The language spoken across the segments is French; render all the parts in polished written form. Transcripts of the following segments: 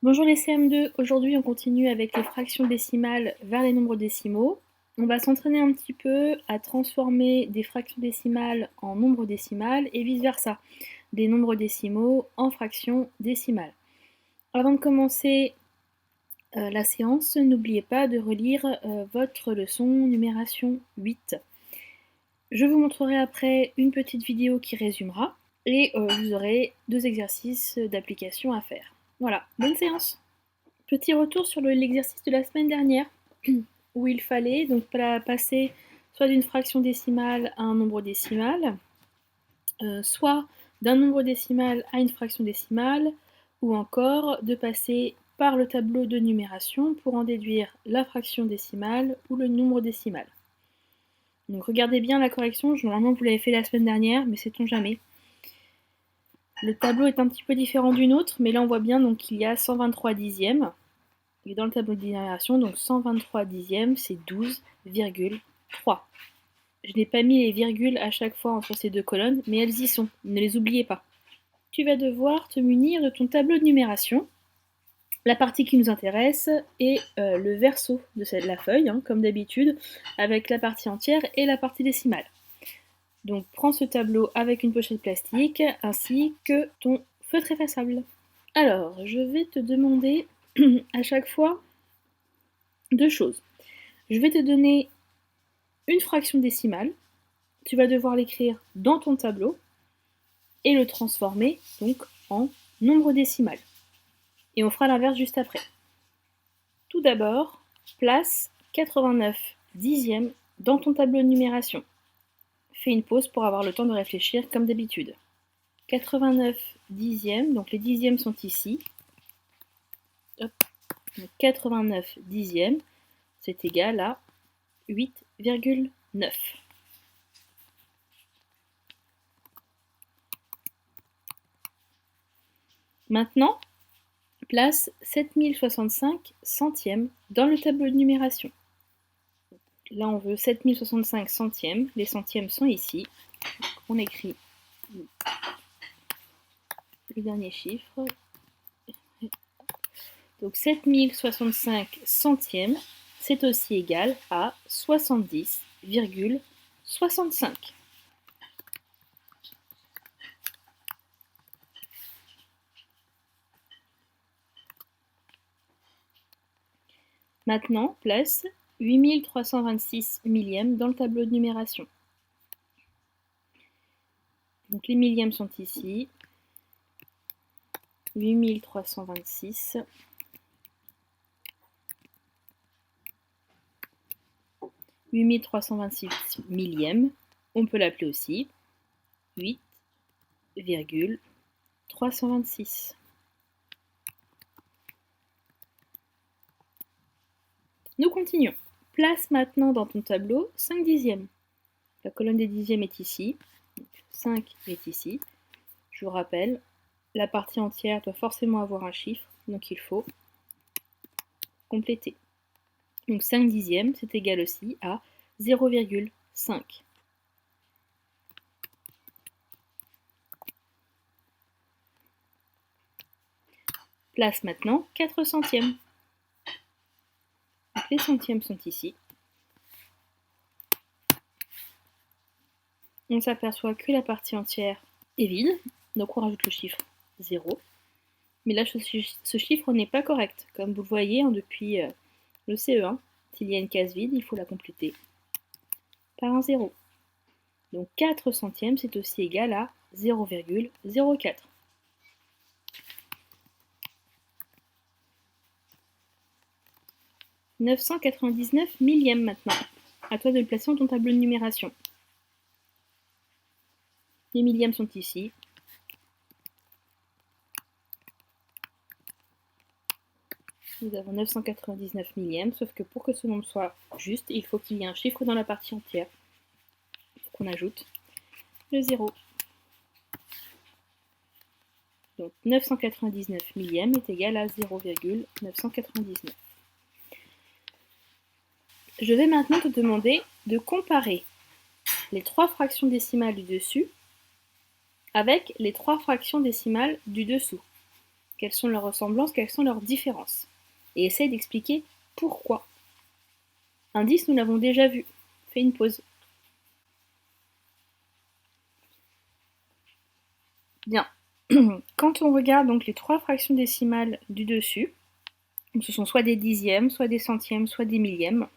Bonjour les CM2, aujourd'hui on continue avec les fractions décimales vers les nombres décimaux. On va s'entraîner un petit peu à transformer des fractions décimales en nombres décimales et vice versa, des nombres décimaux en fractions décimales. Avant de commencer la séance, n'oubliez pas de relire votre leçon numération 8. Je vous montrerai après une petite vidéo qui résumera et vous aurez 2 exercices d'application à faire. Voilà, bonne séance! Petit retour sur l'exercice de la semaine dernière, où il fallait donc passer soit d'une fraction décimale à un nombre décimal, soit d'un nombre décimal à une fraction décimale, ou encore de passer par le tableau de numération pour en déduire la fraction décimale ou le nombre décimal. Donc regardez bien la correction, normalement vous l'avez fait la semaine dernière, mais sait-on jamais. Le tableau est un petit peu différent du nôtre, mais là on voit bien qu'il y a 123 dixièmes. Et dans le tableau de numération, donc 123 dixièmes, c'est 12,3. Je n'ai pas mis les virgules à chaque fois entre ces deux colonnes, mais elles y sont, ne les oubliez pas. Tu vas devoir te munir de ton tableau de numération. La partie qui nous intéresse est le verso de la feuille, comme d'habitude, avec la partie entière et la partie décimale. Donc prends ce tableau avec une pochette plastique, ainsi que ton feutre effaçable. Alors, je vais te demander à chaque fois 2 choses. Je vais te donner une fraction décimale, tu vas devoir l'écrire dans ton tableau et le transformer donc en nombre décimal. Et on fera l'inverse juste après. Tout d'abord, place 89 dixièmes dans ton tableau de numération. Fais une pause pour avoir le temps de réfléchir comme d'habitude. 89 dixièmes, donc les dixièmes sont ici. Hop. Donc 89 dixièmes, c'est égal à 8,9. Maintenant, place 7065 centièmes dans le tableau de numération. Là, on veut 7065 centièmes. Les centièmes sont ici. On écrit le dernier chiffre. Donc 7065 centièmes, c'est aussi égal à 70,65. Maintenant, place 8326 millièmes dans le tableau de numération. Donc les millièmes sont ici. 8326. 8326 millièmes, on peut l'appeler aussi 8,326. Nous continuons. Place maintenant dans ton tableau 5 dixièmes. La colonne des dixièmes est ici, 5 est ici. Je vous rappelle, la partie entière doit forcément avoir un chiffre, donc il faut compléter. Donc 5 dixièmes, c'est égal aussi à 0,5. Place maintenant 4 centièmes. Donc les centièmes sont ici. On s'aperçoit que la partie entière est vide, donc on rajoute le chiffre 0. Mais là, ce chiffre n'est pas correct. Comme vous le voyez depuis le CE1, s'il y a une case vide, il faut la compléter par un 0. Donc 4 centièmes, c'est aussi égal à 0,04. « 999 millièmes maintenant. À toi de le placer dans ton tableau de numération. Les millièmes sont ici. Nous avons 999 millièmes, sauf que pour que ce nombre soit juste, il faut qu'il y ait un chiffre dans la partie entière. Qu'on ajoute le 0. Donc 999 millièmes est égal à 0,999. Je vais maintenant te demander de comparer les 3 fractions décimales du dessus avec les 3 fractions décimales du dessous. quelles sont leurs ressemblances, quelles sont leurs différences. Et essaye d'expliquer pourquoi. Indice, nous l'avons déjà vu. Fais une pause. Bien. Quand on regarde donc les trois fractions décimales du dessus, donc ce sont soit des dixièmes, soit des centièmes, soit des millièmes,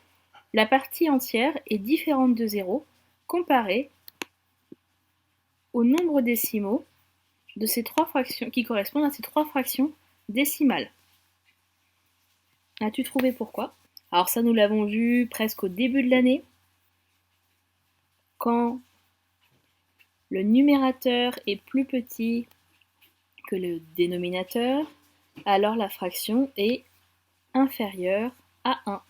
la partie entière est différente de 0 comparée au nombre décimaux de ces trois fractions qui correspondent à ces trois fractions décimales. As-tu trouvé pourquoi? Alors ça, nous l'avons vu presque au début de l'année, quand le numérateur est plus petit que le dénominateur, alors la fraction est inférieure à 1.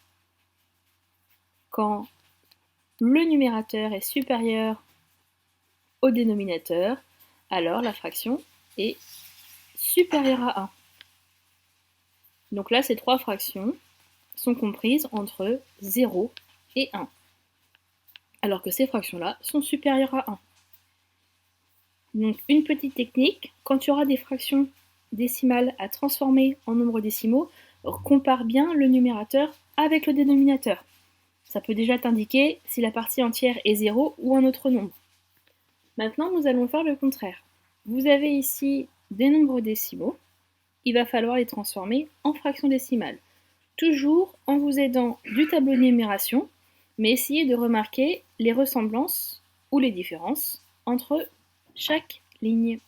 Quand le numérateur est supérieur au dénominateur, alors la fraction est supérieure à 1. Donc là, ces trois fractions sont comprises entre 0 et 1, alors que ces fractions-là sont supérieures à 1. Donc une petite technique, quand tu auras des fractions décimales à transformer en nombres décimaux, compare bien le numérateur avec le dénominateur. Ça peut déjà t'indiquer si la partie entière est 0 ou un autre nombre. Maintenant, nous allons faire le contraire. Vous avez ici des nombres décimaux, il va falloir les transformer en fractions décimales. Toujours en vous aidant du tableau de numération, mais essayez de remarquer les ressemblances ou les différences entre chaque ligne.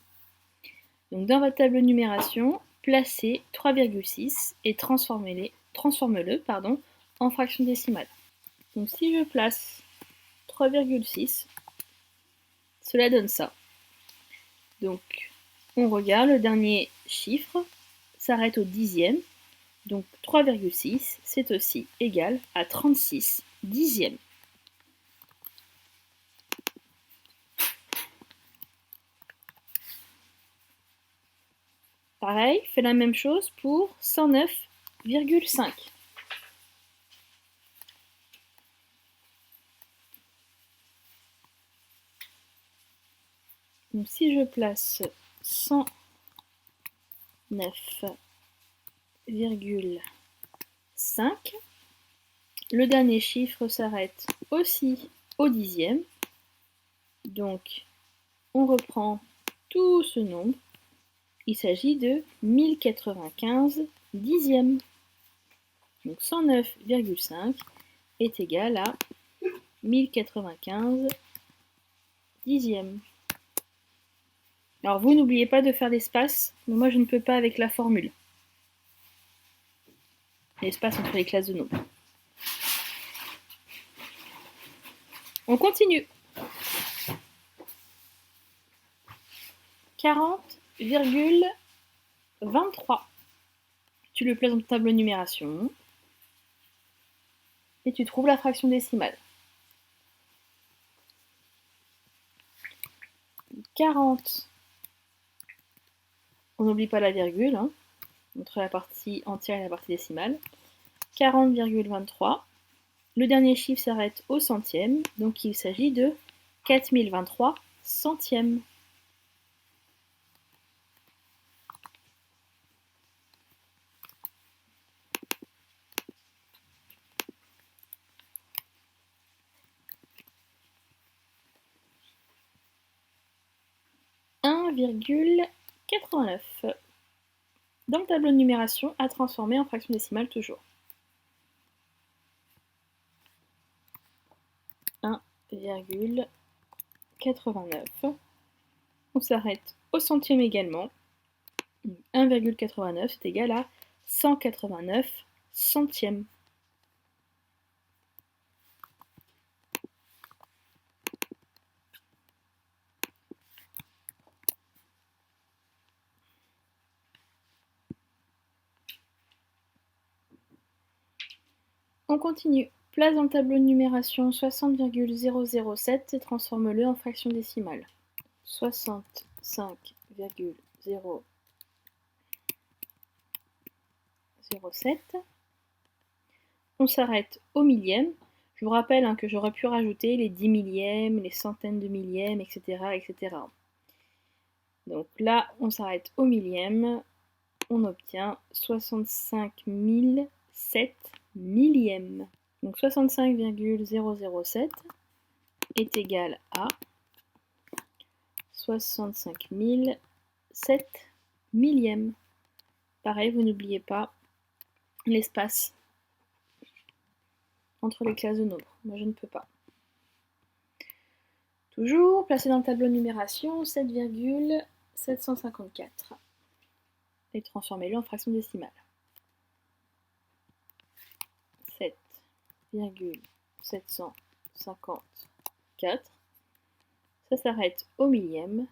Donc dans votre tableau de numération, placez 3,6 et transforme-le en fractions décimales. Donc si je place 3,6, cela donne ça. Donc on regarde, le dernier chiffre s'arrête au dixième. Donc 3,6, c'est aussi égal à 36 dixièmes. Pareil, fais la même chose pour 109,5. Donc si je place 109,5, le dernier chiffre s'arrête aussi au dixième. Donc on reprend tout ce nombre. Il s'agit de 1095 dixièmes. Donc 109,5 est égal à 1095 dixièmes. Alors vous, n'oubliez pas de faire l'espace, mais moi je ne peux pas avec la formule. L'espace entre les classes de nombres. On continue. 40,23. Tu le places dans ton tableau de numération et tu trouves la fraction décimale. 40, on n'oublie pas la virgule, hein, entre la partie entière et la partie décimale. 40,23. Le dernier chiffre s'arrête au centième, donc il s'agit de 4023 centièmes. ,89. Dans le tableau de numération, à transformer en fraction décimale toujours. 1,89. On s'arrête au centième également. 1,89 c'est égal à 189 centièmes. On continue. Place dans le tableau de numération 60,007 et transforme-le en fraction décimale. 65,007. On s'arrête au millième. Je vous rappelle que j'aurais pu rajouter les 10 millièmes, les centaines de millièmes, etc., etc. Donc là, on s'arrête au millième. on obtient 65 007 millièmes. Donc 65,007 est égal à 65 007 millièmes. Pareil, vous n'oubliez pas l'espace entre les classes de nombres. Moi, je ne peux pas. Toujours, placé dans le tableau de numération, 7,754. Et transformez-le en fraction décimale. 7,754. Ça s'arrête au millième.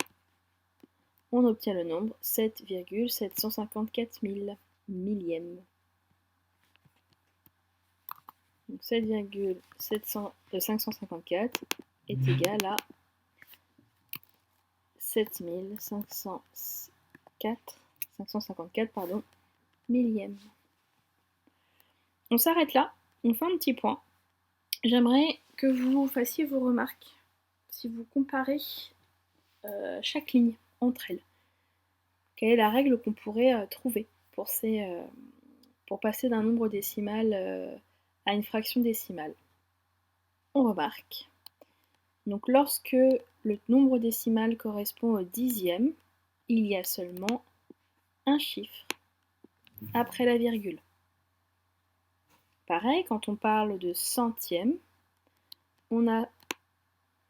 On obtient le nombre 7,754 000 millièmes. Donc 7,554 est égal à 554 millièmes. On s'arrête là, on fait un petit point. J'aimerais que vous fassiez vos remarques si vous comparez chaque ligne entre elles. Quelle est la règle qu'on pourrait trouver pour passer d'un nombre décimal à une fraction décimale? On remarque. Donc lorsque le nombre décimal correspond au dixième, il y a seulement un chiffre après la virgule. Pareil, quand on parle de centième, on a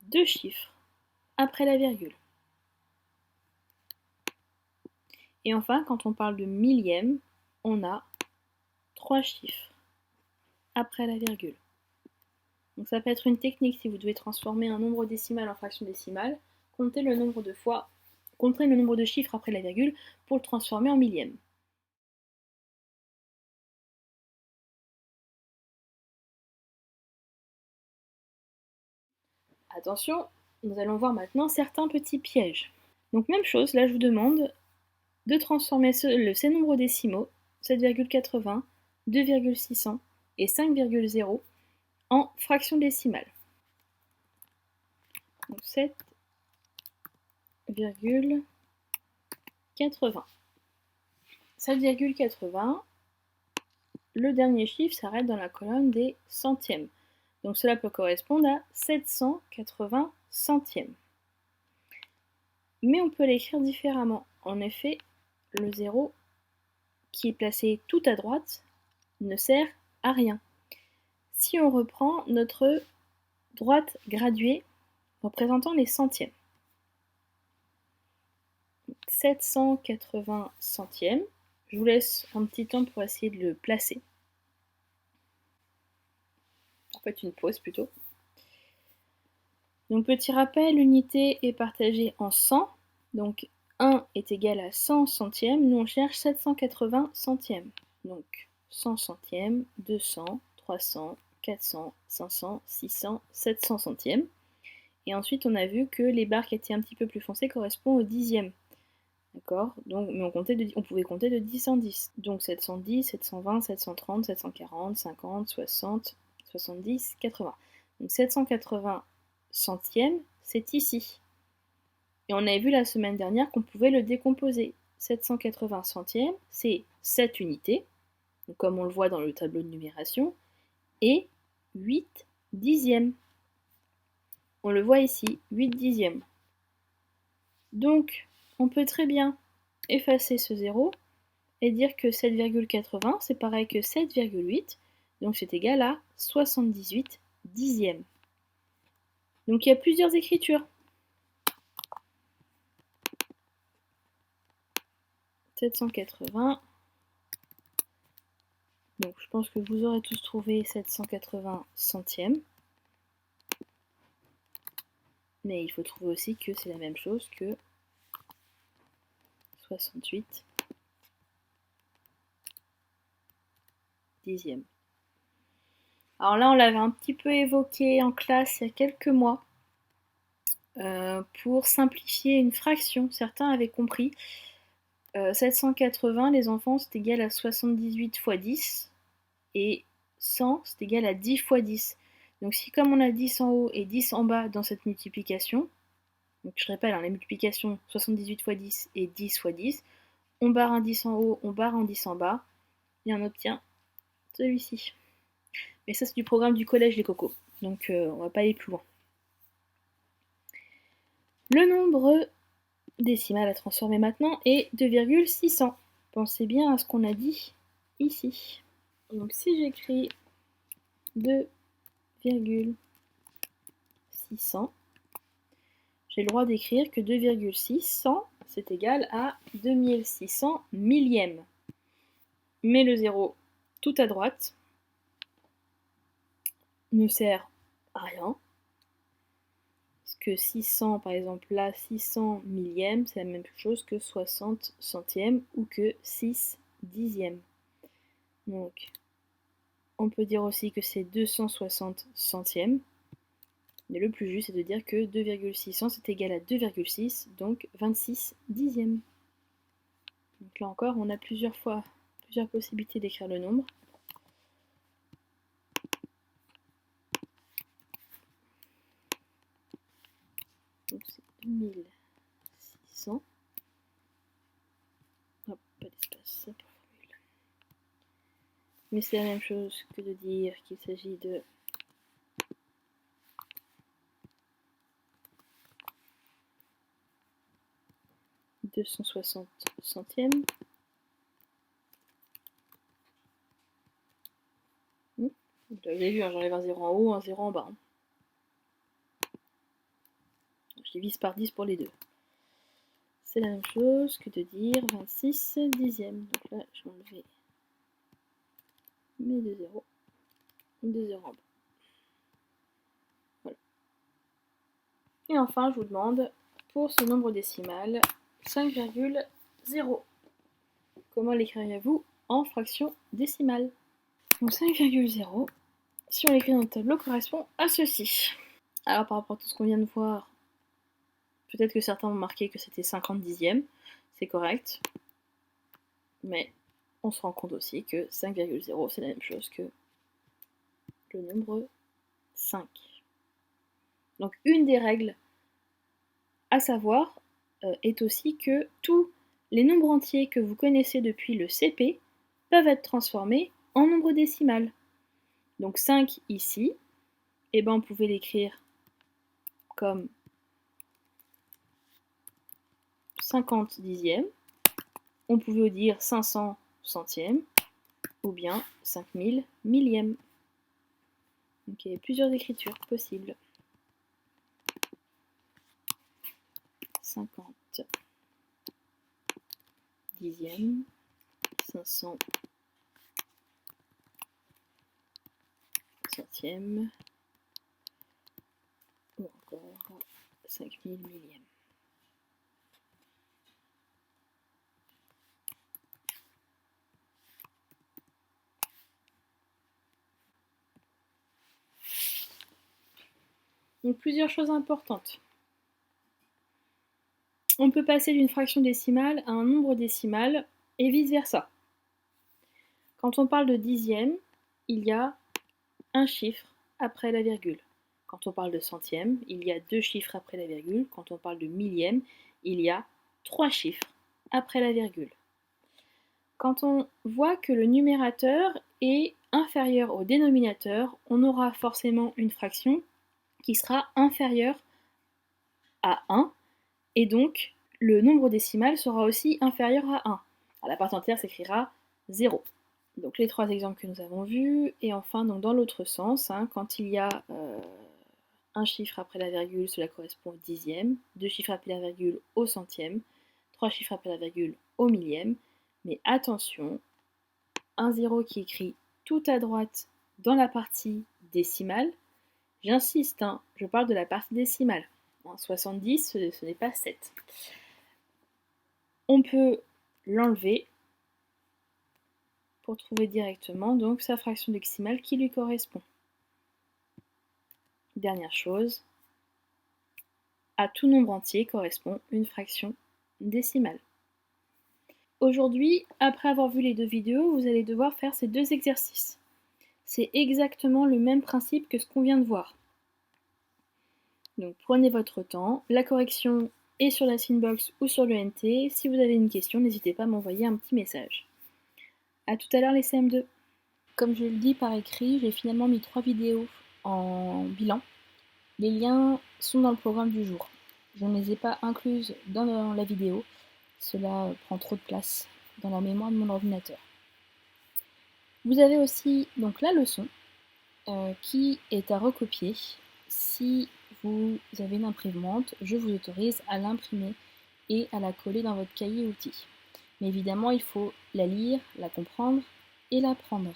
deux chiffres après la virgule. Et enfin, quand on parle de millième, on a trois chiffres après la virgule. Donc ça peut être une technique si vous devez transformer un nombre décimal en fraction décimale, comptez le nombre de chiffres après la virgule pour le transformer en millième. Attention, nous allons voir maintenant certains petits pièges. Donc même chose, là je vous demande de transformer ces nombres décimaux, 7,80, 2,600 et 5,0 en fractions décimales. Donc 7,80. 7,80, le dernier chiffre s'arrête dans la colonne des centièmes. Donc cela peut correspondre à 780 centièmes. Mais on peut l'écrire différemment. En effet, le 0 qui est placé tout à droite ne sert à rien. Si on reprend notre droite graduée représentant les centièmes, 780 centièmes, je vous laisse un petit temps pour essayer de le placer. En fait, une pause plutôt. Donc petit rappel, l'unité est partagée en 100, donc 1 est égal à 100 centièmes, nous on cherche 780 centièmes. Donc 100 centièmes, 200, 300, 400, 500, 600, 700 centièmes. Et ensuite on a vu que les barres qui étaient un petit peu plus foncées correspondent au dixième. D'accord? Donc, mais on pouvait compter de 10 en 10. Donc 710, 720, 730, 740, 50, 60, 70, 80. Donc 780 centièmes, c'est ici. Et on avait vu la semaine dernière qu'on pouvait le décomposer. 780 centièmes, c'est 7 unités, comme on le voit dans le tableau de numération, et 8 dixièmes. On le voit ici, 8 dixièmes. Donc, on peut très bien effacer ce 0 et dire que 7,80 c'est pareil que 7,8, donc c'est égal à 78 dixièmes. Donc il y a plusieurs écritures. 780. Donc je pense que vous aurez tous trouvé 780 centièmes. Mais il faut trouver aussi que c'est la même chose que 68 dixièmes. Alors là, on l'avait un petit peu évoqué en classe il y a quelques mois. Pour simplifier une fraction, certains avaient compris. 780, les enfants, c'est égal à 78 fois 10. Et 100, c'est égal à 10 fois 10. Donc si comme on a 10 en haut et 10 en bas dans cette multiplication, donc je répète, la multiplication 78 fois 10 et 10 fois 10, on barre un 10 en haut, on barre un 10 en bas, et on obtient celui-ci. Mais ça, c'est du programme du collège, les cocos. Donc, on va pas aller plus loin. Le nombre décimal à transformer maintenant est 2,600. Pensez bien à ce qu'on a dit ici. Donc, si j'écris 2,600, j'ai le droit d'écrire que 2,600, c'est égal à 2600 millièmes. Mais le 0 tout à droite ne sert à rien. Parce que 600, par exemple, là, 600 millièmes, c'est la même chose que 60 centièmes ou que 6 dixièmes. Donc, on peut dire aussi que c'est 260 centièmes. Mais le plus juste, c'est de dire que 2,600, c'est égal à 2,6, donc 26 dixièmes. Donc là encore, on a plusieurs possibilités d'écrire le nombre. Donc c'est 2600. Hop, pas d'espace pour formule. Mais c'est la même chose que de dire qu'il s'agit de 260 centièmes. Vous avez vu, hein, j'enlève un 0 en haut, un 0 en bas. Je divise par 10 pour les deux. C'est la même chose que de dire 26 dixièmes. Donc là, je vais enlever mes deux zéros en bas. Voilà. Et enfin, je vous demande, pour ce nombre décimal, 5,0. Comment l'écririez-vous en fraction décimale? Donc 5,0, si on l'écrit dans le tableau, correspond à ceci. Alors par rapport à tout ce qu'on vient de voir, peut-être que certains ont marqué que c'était 50 dixièmes, c'est correct, mais on se rend compte aussi que 5,0 c'est la même chose que le nombre 5. Donc une des règles à savoir est aussi que tous les nombres entiers que vous connaissez depuis le CP peuvent être transformés en nombre décimal. Donc 5 ici, et ben on pouvait l'écrire comme 50 dixièmes, on pouvait dire 500 centièmes, ou bien 5000 millièmes. Donc il y a plusieurs écritures possibles. 50 dixièmes, 500 centièmes, ou encore 5000 millièmes. Donc plusieurs choses importantes. On peut passer d'une fraction décimale à un nombre décimal et vice-versa. Quand on parle de dixième, il y a un chiffre après la virgule. Quand on parle de centième, il y a 2 chiffres après la virgule. Quand on parle de millième, il y a 3 chiffres après la virgule. Quand on voit que le numérateur est inférieur au dénominateur, on aura forcément une fraction qui sera inférieure à 1, et donc le nombre décimal sera aussi inférieur à 1. À la part entière s'écrira 0. Donc les 3 exemples que nous avons vus, et enfin donc dans l'autre sens, quand il y a un chiffre après la virgule, cela correspond au dixième, 2 chiffres après la virgule au centième, 3 chiffres après la virgule au millième, mais attention, un 0 qui est écrit tout à droite dans la partie décimale, j'insiste, je parle de la partie décimale. 70, ce n'est pas 7. On peut l'enlever pour trouver directement donc sa fraction décimale qui lui correspond. Dernière chose, à tout nombre entier correspond une fraction décimale. Aujourd'hui, après avoir vu les deux vidéos, vous allez devoir faire ces deux exercices. C'est exactement le même principe que ce qu'on vient de voir. Donc prenez votre temps. La correction et sur la Synbox ou sur le NT. Si vous avez une question, n'hésitez pas à m'envoyer un petit message. A tout à l'heure les CM2. Comme je le dis par écrit, j'ai finalement mis 3 vidéos en bilan. Les liens sont dans le programme du jour. Je ne les ai pas incluses dans la vidéo. Cela prend trop de place dans la mémoire de mon ordinateur. Vous avez aussi donc la leçon qui est à recopier. Si vous avez une imprimante, je vous autorise à l'imprimer et à la coller dans votre cahier outils. Mais évidemment, il faut la lire, la comprendre et l'apprendre.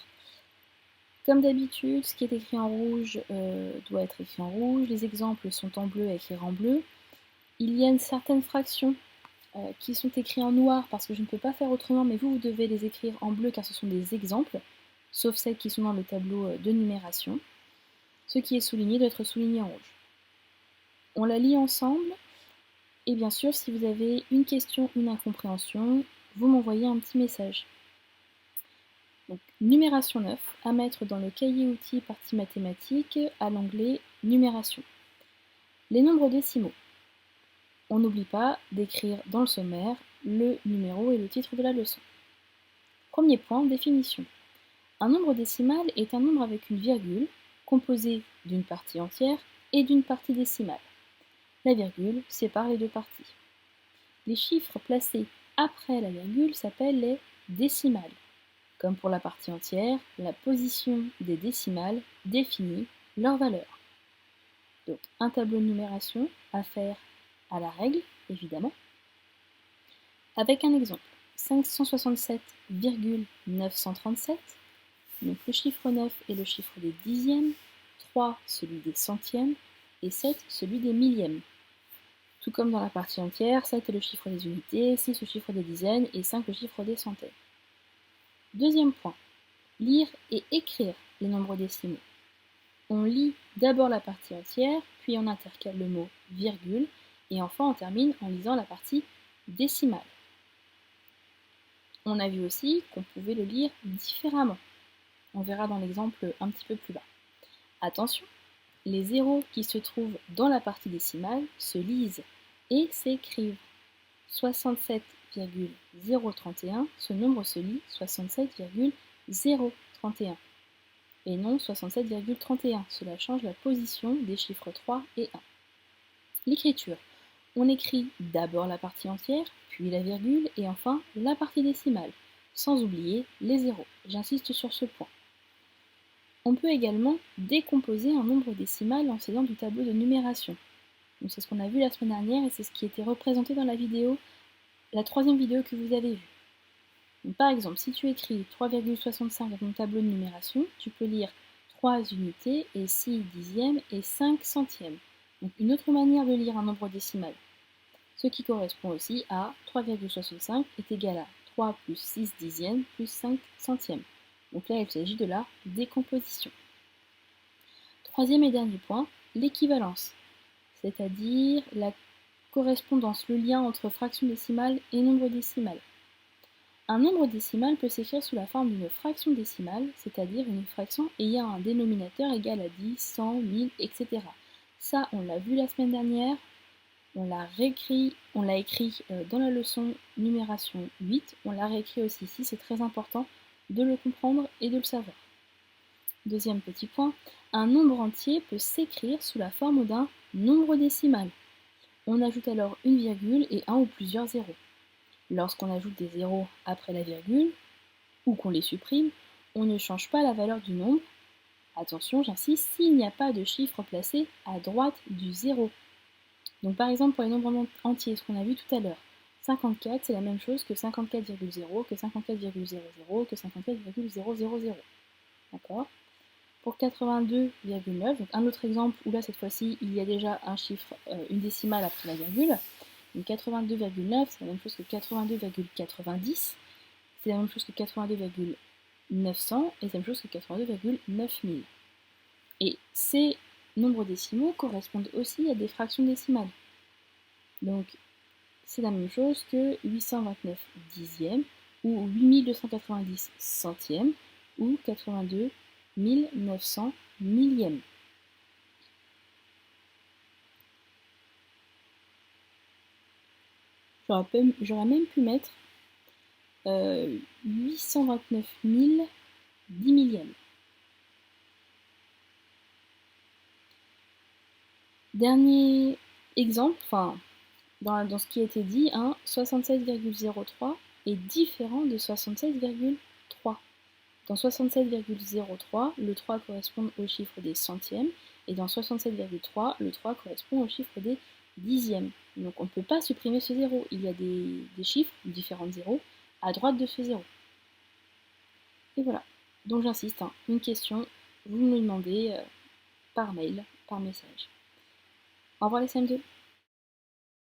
Comme d'habitude, ce qui est écrit en rouge doit être écrit en rouge, les exemples sont en bleu à écrire en bleu. Il y a certaines fractions qui sont écrites en noir parce que je ne peux pas faire autrement, mais vous devez les écrire en bleu car ce sont des exemples, sauf celles qui sont dans le tableau de numération. Ce qui est souligné doit être souligné en rouge. On la lit ensemble, et bien sûr, si vous avez une question, une incompréhension, vous m'envoyez un petit message. Donc, numération 9, à mettre dans le cahier outils partie mathématiques à l'onglet numération. Les nombres décimaux. On n'oublie pas d'écrire dans le sommaire le numéro et le titre de la leçon. Premier point, définition. Un nombre décimal est un nombre avec une virgule, composé d'une partie entière et d'une partie décimale. La virgule sépare les deux parties. Les chiffres placés après la virgule s'appellent les décimales. Comme pour la partie entière, la position des décimales définit leur valeur. Donc un tableau de numération à faire à la règle, évidemment, avec un exemple. 567,937, donc le chiffre 9 est le chiffre des dixièmes, 3 celui des centièmes et 7 celui des millièmes. Tout comme dans la partie entière, 7 est le chiffre des unités, 6 le chiffre des dizaines et 5 le chiffre des centaines. Deuxième point, lire et écrire les nombres décimaux. On lit d'abord la partie entière, puis on intercale le mot virgule, et enfin on termine en lisant la partie décimale. On a vu aussi qu'on pouvait le lire différemment. On verra dans l'exemple un petit peu plus bas. Attention, les zéros qui se trouvent dans la partie décimale se lisent et s'écrivent. 67,031, ce nombre se lit 67,031 et non 67,31. Cela change la position des chiffres 3 et 1. L'écriture. On écrit d'abord la partie entière, puis la virgule et enfin la partie décimale, sans oublier les zéros. J'insiste sur ce point. On peut également décomposer un nombre décimal en s'aidant du tableau de numération. C'est ce qu'on a vu la semaine dernière et c'est ce qui était représenté dans la vidéo, la troisième vidéo que vous avez vue. Donc, par exemple, si tu écris 3,65 dans ton tableau de numération, tu peux lire 3 unités et 6 dixièmes et 5 centièmes. Donc une autre manière de lire un nombre décimal. Ce qui correspond aussi à 3,65 est égal à 3 plus 6 dixièmes plus 5 centièmes. Donc là, il s'agit de la décomposition. Troisième et dernier point, l'équivalence, c'est-à-dire la correspondance, le lien entre fraction décimale et nombre décimal. Un nombre décimal peut s'écrire sous la forme d'une fraction décimale, c'est-à-dire une fraction ayant un dénominateur égal à 10, 100, 1000, etc. Ça, on l'a vu la semaine dernière, on l'a écrit dans la leçon numération 8, on l'a réécrit aussi ici, c'est très important de le comprendre et de le savoir. Deuxième petit point, un nombre entier peut s'écrire sous la forme d'un nombre décimal. On ajoute alors une virgule et un ou plusieurs zéros. Lorsqu'on ajoute des zéros après la virgule, ou qu'on les supprime, on ne change pas la valeur du nombre. Attention, j'insiste, s'il n'y a pas de chiffre placé à droite du zéro. Donc par exemple, pour les nombres entiers, ce qu'on a vu tout à l'heure, 54, c'est la même chose que 54,0, que 54,00, que 54,000. D'accord ? Pour 82,9, donc un autre exemple où là, cette fois-ci, il y a déjà un chiffre, une décimale après la virgule. Donc 82,9, c'est la même chose que 82,90, c'est la même chose que 82,900 et c'est la même chose que 82,9000. Et ces nombres décimaux correspondent aussi à des fractions décimales. Donc c'est la même chose que 829 dixièmes ou 8290 centièmes ou 82 900 millièmes. J'aurais même pu mettre 829 000 10 millièmes. Dernier exemple, enfin, dans ce qui a été dit, 67,03 est différent de 67,3. Dans 67,03, le 3 correspond au chiffre des centièmes, et dans 67,3, le 3 correspond au chiffre des dixièmes. Donc on ne peut pas supprimer ce 0. Il y a des chiffres, différents zéros, à droite de ce 0. Et voilà. Donc j'insiste, une question, vous me le demandez par mail, par message. Au revoir les CM2.